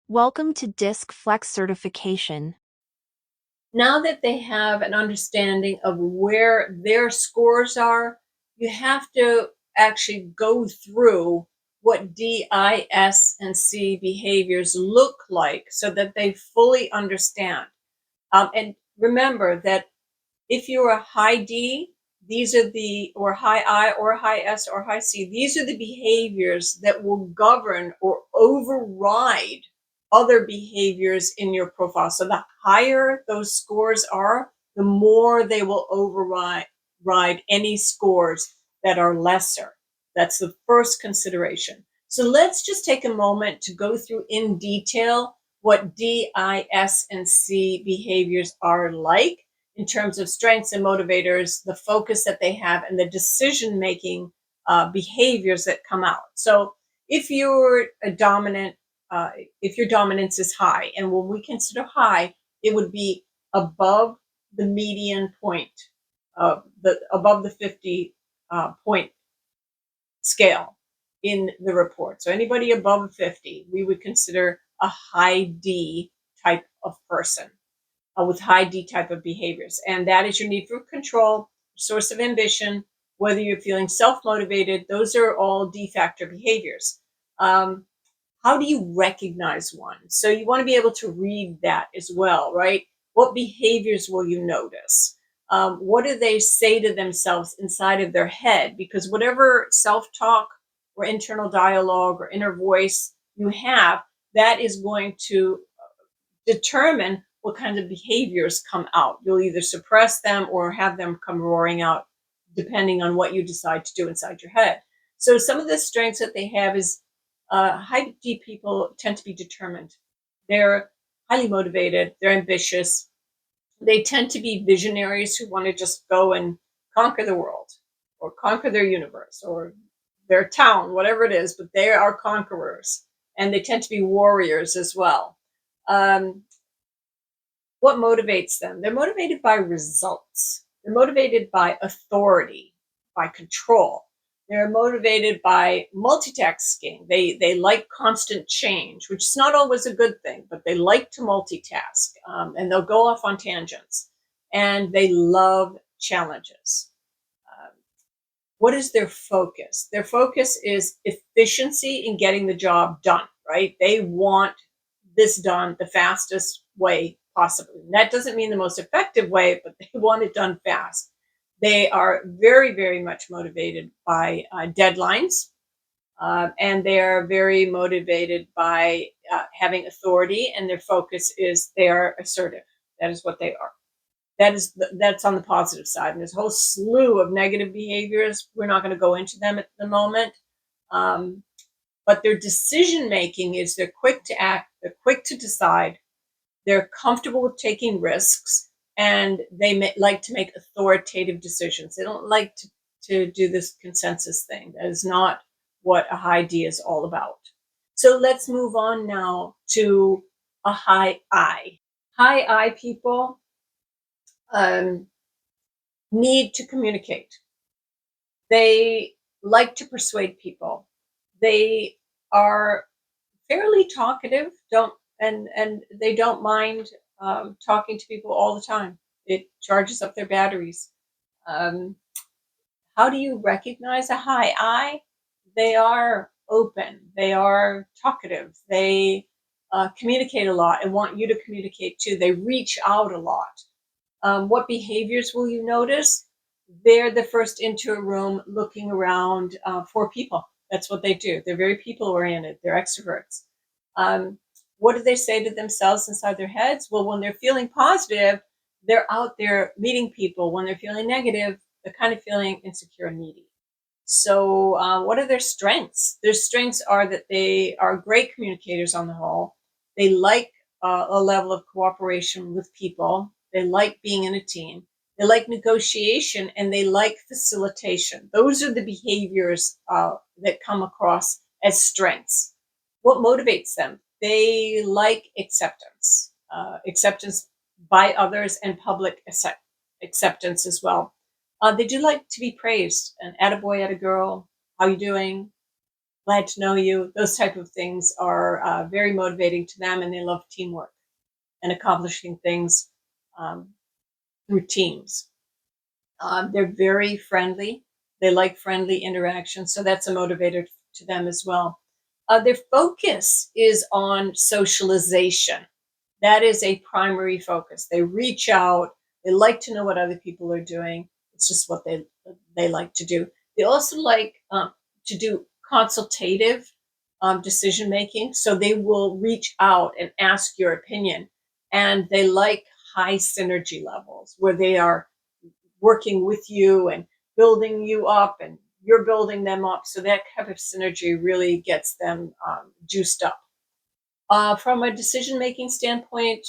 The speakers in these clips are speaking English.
Welcome to DISCflex certification. Now that they have an understanding of where their scores are, you have to actually go through what DIS and C behaviors look like so that they fully understand. And remember that if you're a high D, these are or high I, or high S, or high C, these are the behaviors that will govern or override other behaviors in your profile. So the higher those scores are, the more they will override any scores that are lesser. That's the first consideration. So let's just take a moment to go through in detail what D, I, S, and C behaviors are like in terms of strengths and motivators, the focus that they have, and the decision-making behaviors that come out. So if you're a dominant, if your dominance is high, and when we consider high, it would be above the median point, above the 50 point scale in the report. So anybody above 50, we would consider a high D type of person with high D type of behaviors. And that is your need for control, source of ambition, whether you're feeling self-motivated. Those are all D factor behaviors. How do you recognize one? So you want to be able to read that as well, right? What behaviors will you notice? What do they say to themselves inside of their head? Because whatever self-talk or internal dialogue or inner voice you have, that is going to determine what kinds of behaviors come out. You'll either suppress them or have them come roaring out, depending on what you decide to do inside your head. So some of the strengths that they have is high D people tend to be determined. They're highly motivated. They're ambitious. They tend to be visionaries who want to just go and conquer the world or conquer their universe or their town, whatever it is, but they are conquerors. And they tend to be warriors as well. What motivates them? They're motivated by results. They're motivated by authority, by control. They're motivated by multitasking. They like constant change, which is not always a good thing, but they like to multitask, and they'll go off on tangents. And they love challenges. What is their focus? Their focus is efficiency in getting the job done, right? They want this done the fastest way possible. And that doesn't mean the most effective way, but they want it done fast. They are very, very much motivated by deadlines, and they are very motivated by having authority, and their focus is they are assertive. That is what they are. That's on the positive side. And there's a whole slew of negative behaviors. We're not going to go into them at the moment. But their decision making is they're quick to act, they're quick to decide, they're comfortable with taking risks, and they like to make authoritative decisions. They don't like to do this consensus thing. That is not what a high D is all about. So let's move on now to a high I. High I people need to communicate. They like to persuade people. They are fairly talkative, and they don't mind talking to people all the time. It charges up their batteries. Um, how do you recognize a high I? They are open. They are talkative. They communicate a lot and want you to communicate too. They reach out a lot. What behaviors will you notice? They're the first into a room looking around for people. That's what they do. They're very people oriented. They're extroverts. Um, what do they say to themselves inside their heads? Well, when they're feeling positive, they're out there meeting people. When they're feeling negative, they're kind of feeling insecure and needy. So, what are their strengths? Their strengths are that they are great communicators on the whole. They like a level of cooperation with people. They like being in a team. They like negotiation, and they like facilitation. Those are the behaviors that come across as strengths. What motivates them? They like acceptance, acceptance by others, and public acceptance as well. They do like to be praised. An attaboy, attagirl, how you doing? glad to know you. Those type of things are very motivating to them, and they love teamwork and accomplishing things um, through teams. They're very friendly. They like friendly interaction, so that's a motivator to them as well. Their focus is on socialization. That is a primary focus. They reach out. They like to know what other people are doing. It's just what they like to do. They also like to do consultative decision making. So they will reach out and ask your opinion. And they like high synergy levels where they are working with you and building you up, and you're building them up. So that kind of synergy really gets them juiced up. From a decision making standpoint,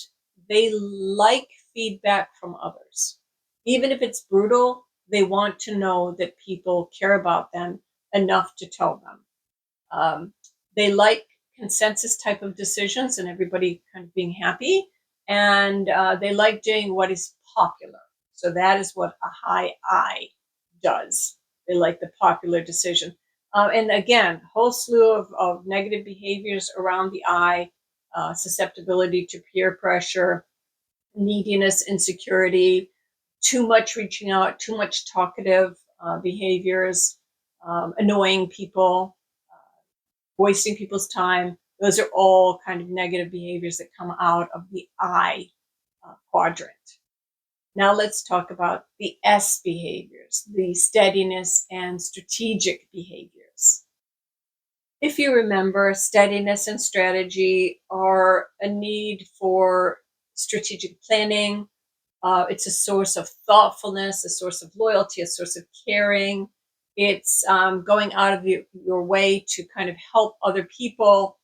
they like feedback from others. Even if it's brutal, they want to know that people care about them enough to tell them. Um, they like consensus type of decisions and everybody kind of being happy. And they like doing what is popular. So that is what a high I does. They like the popular decision. And again, whole slew of negative behaviors around the I, susceptibility to peer pressure, neediness, insecurity, too much reaching out, too much talkative behaviors, annoying people, wasting people's time. Those are all kind of negative behaviors that come out of the I quadrant. Now let's talk about the S behaviors, the steadiness and strategic behaviors. If you remember, steadiness and strategy are a need for strategic planning. It's a source of thoughtfulness, a source of loyalty, a source of caring. It's going out of your way to kind of help other people.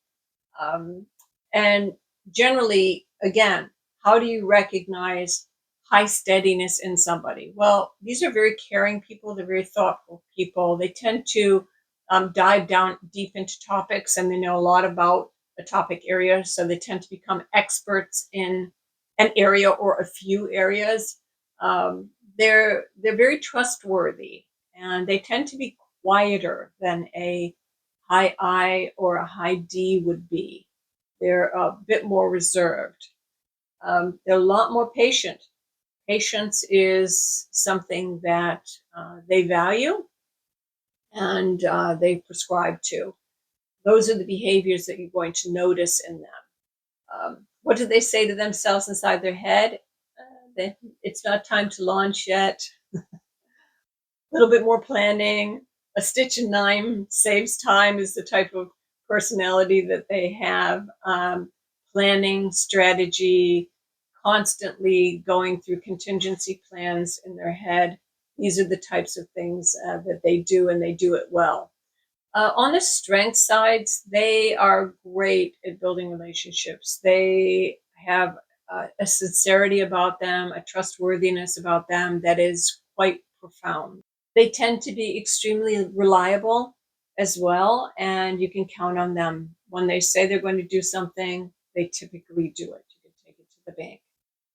Um, and generally, again, how do you recognize high steadiness in somebody? Well, these are very caring people. They're very thoughtful people. They tend to dive down deep into topics, and they know a lot about a topic area. So they tend to become experts in an area or a few areas. They're very trustworthy, and they tend to be quieter than a high I or a high D would be. They're a bit more reserved. They're a lot more patient. Patience is something that they value, and they prescribe to. Those are the behaviors that you're going to notice in them. What do they say to themselves inside their head? It's not time to launch yet. Little bit more planning. A stitch and nine saves time is the type of personality that they have. Planning, strategy, constantly going through contingency plans in their head. These are the types of things that they do, and they do it well. On the strength sides, they are great at building relationships. They have a sincerity about them, a trustworthiness about them that is quite profound. They tend to be extremely reliable as well, and you can count on them. When they say they're going to do something, they typically do it. You can take it to the bank.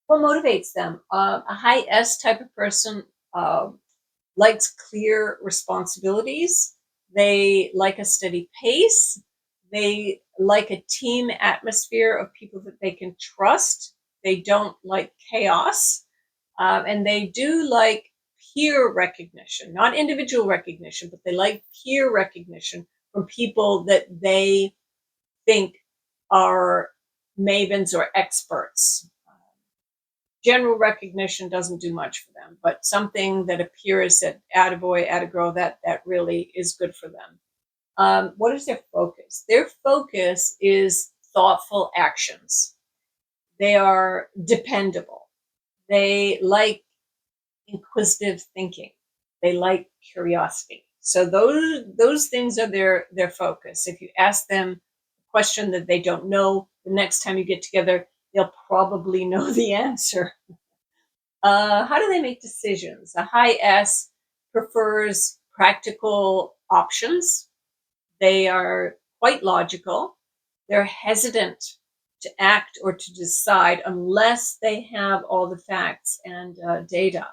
What motivates them? A high S type of person likes clear responsibilities. They like a steady pace. They like a team atmosphere of people that they can trust. They don't like chaos. And they do like peer recognition, not individual recognition, but they like peer recognition from people that they think are mavens or experts. General recognition doesn't do much for them, but something that appears that attaboy, attagirl, that really is good for them. What is their focus? Their focus is thoughtful actions. They are dependable. They like inquisitive thinking. They like curiosity. So those things are their focus. If you ask them a question that they don't know, the next time you get together, they'll probably know the answer. How do they make decisions? A high S prefers practical options. They are quite logical. They're hesitant to act or to decide unless they have all the facts and data.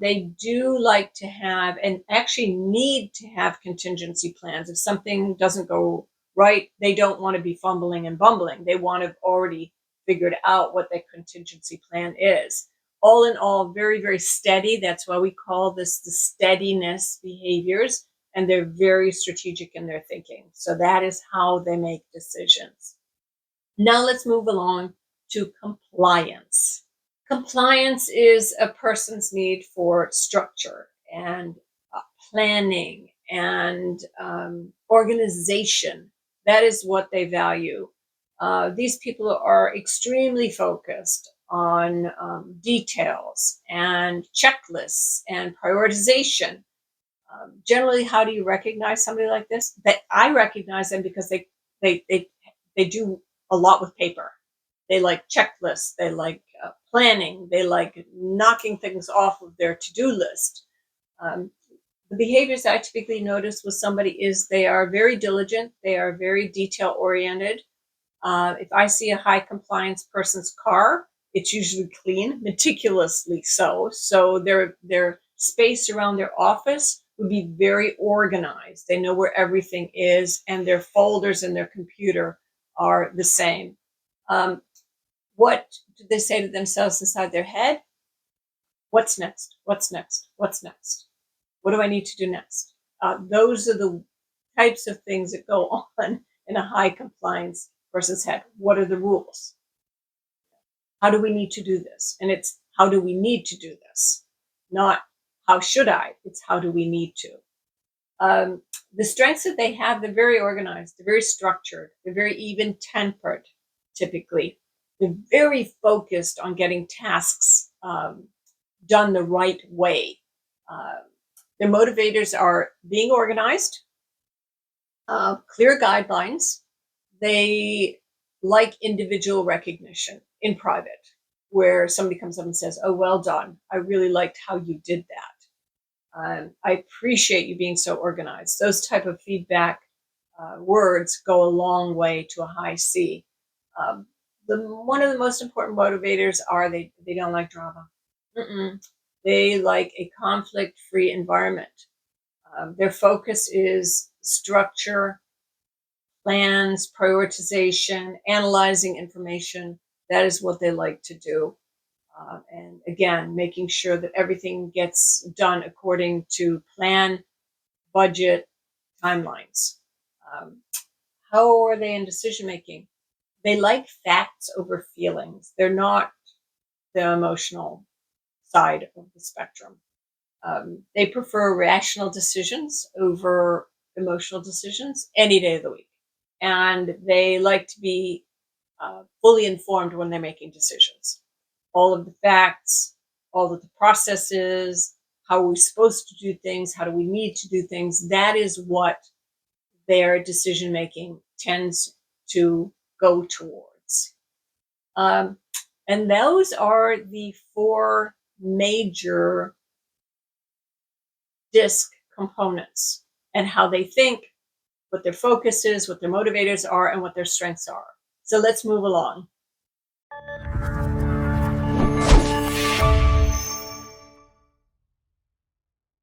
They do like to have, and actually need to have, contingency plans. If something doesn't go right, they don't want to be fumbling and bumbling. They want to have already figured out what their contingency plan is. All in all, very, very steady. That's why we call this the steadiness behaviors. And they're very strategic in their thinking. So that is how they make decisions. Now let's move along to compliance. Compliance is a person's need for structure and planning and organization. That is what they value. These people are extremely focused on details and checklists and prioritization. Generally, how do you recognize somebody like this? That I recognize them because they they they do a lot with paper. They like checklists. They like planning. They like knocking things off of their to-do list. Um, the behaviors I typically notice with somebody is they are very diligent. They are very detail oriented. If I see a high compliance person's car, it's usually clean, meticulously so. So their space around their office would be very organized. They know where everything is, and their folders in their computer are the same. What do they say to themselves inside their head? What's next? What's next? What's next? What do I need to do next? Those are the types of things that go on in a high compliance person's head. What are the rules? How do we need to do this? And it's how do we need to do this? Not how should I? It's how do we need to? The strengths that they have, they're very organized, they're very structured, they're very even tempered, typically. They're very focused on getting tasks done the right way. Their motivators are being organized, clear guidelines. They like individual recognition in private, where somebody comes up and says, "Oh, well done. I really liked how you did that. I appreciate you being so organized." Those type of feedback words go a long way to a high C. One of the most important motivators are they don't like drama. Mm-mm. They like a conflict-free environment. Their focus is structure, plans, prioritization, analyzing information. That is what they like to do. And again, making sure that everything gets done according to plan, budget, timelines. Um, how are they in decision making? They like facts over feelings. They're not the emotional side of the spectrum. They prefer rational decisions over emotional decisions any day of the week. And they like to be fully informed when they're making decisions. All of the facts, all of the processes, how are we supposed to do things, how do we need to do things, that is what their decision making tends to go towards. Um, and those are the four major DISC components and how they think, what their focus is, what their motivators are, and what their strengths are. So let's move along.